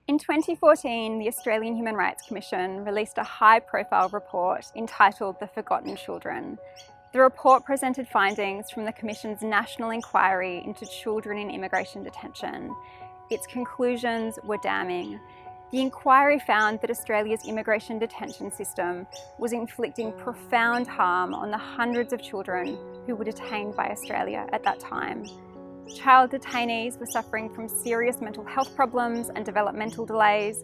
In 2014, the Australian Human Rights Commission released a high-profile report entitled The Forgotten Children. The report presented findings from the Commission's national inquiry into children in immigration detention. Its conclusions were damning. The inquiry found that Australia's immigration detention system was inflicting profound harm on the hundreds of children who were detained by Australia at that time. Child detainees were suffering from serious mental health problems and developmental delays.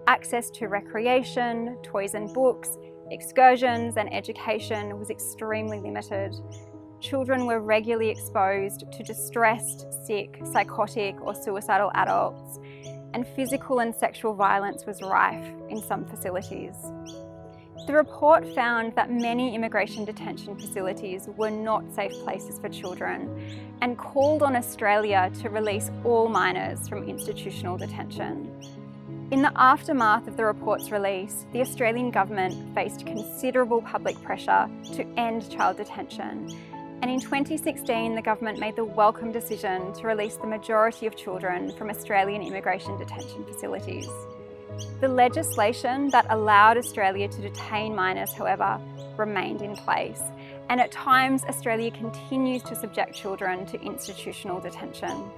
Access to recreation, toys and books, excursions and education was extremely limited. Children were regularly exposed to distressed, sick, psychotic or suicidal adults, and physical and sexual violence was rife in some facilities. The report found that many immigration detention facilities were not safe places for children and called on Australia to release all minors from institutional detention. In the aftermath of the report's release, the Australian government faced considerable public pressure to end child detention, and in 2016 the government made the welcome decision to release the majority of children from Australian immigration detention facilities. The legislation that allowed Australia to detain minors, however, remained in place, and at times Australia continues to subject children to institutional detention.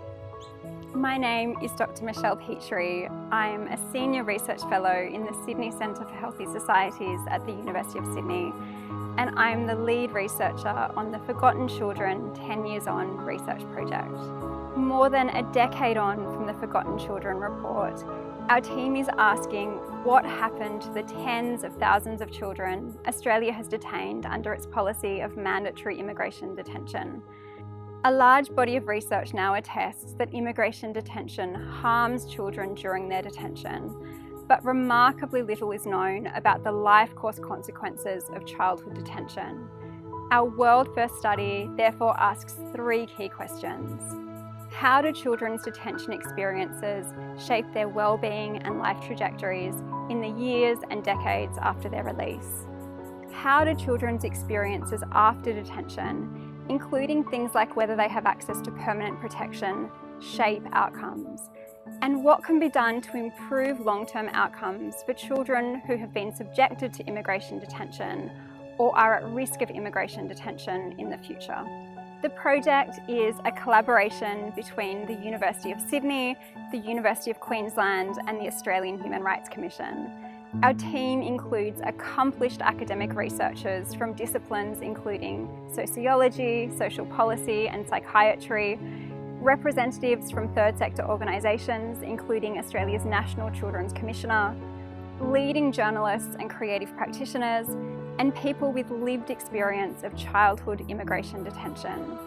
My name is Dr. Michelle Peterie. I'm a Senior Research Fellow in the Sydney Centre for Healthy Societies at the University of Sydney, and I'm the lead researcher on the Forgotten Children 10 Years On research project. More than a decade on from the Forgotten Children report, our team is asking what happened to the tens of thousands of children Australia has detained under its policy of mandatory immigration detention. A large body of research now attests that immigration detention harms children during their detention, but remarkably little is known about the life course consequences of childhood detention. Our world-first study therefore asks three key questions. How do children's detention experiences shape their well-being and life trajectories in the years and decades after their release? How do children's experiences after detention, including things like whether they have access to permanent protection, shape outcomes? And what can be done to improve long-term outcomes for children who have been subjected to immigration detention or are at risk of immigration detention in the future? The project is a collaboration between the University of Sydney, the University of Queensland and the Australian Human Rights Commission. Our team includes accomplished academic researchers from disciplines including sociology, social policy and psychiatry, representatives from third sector organisations including Australia's National Children's Commissioner, leading journalists and creative practitioners, and people with lived experience of childhood immigration detention.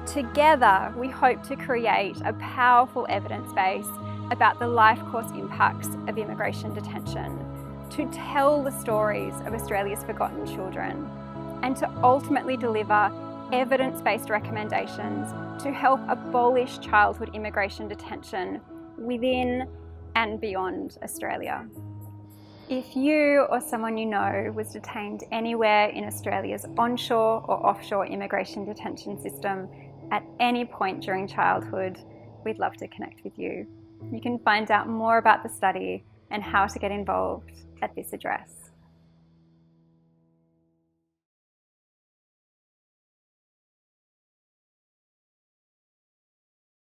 Together, we hope to create a powerful evidence base about the life course impacts of immigration detention, to tell the stories of Australia's forgotten children, and to ultimately deliver evidence-based recommendations to help abolish childhood immigration detention within and beyond Australia. If you or someone you know was detained anywhere in Australia's onshore or offshore immigration detention system at any point during childhood, we'd love to connect with you. You can find out more about the study and how to get involved at this address.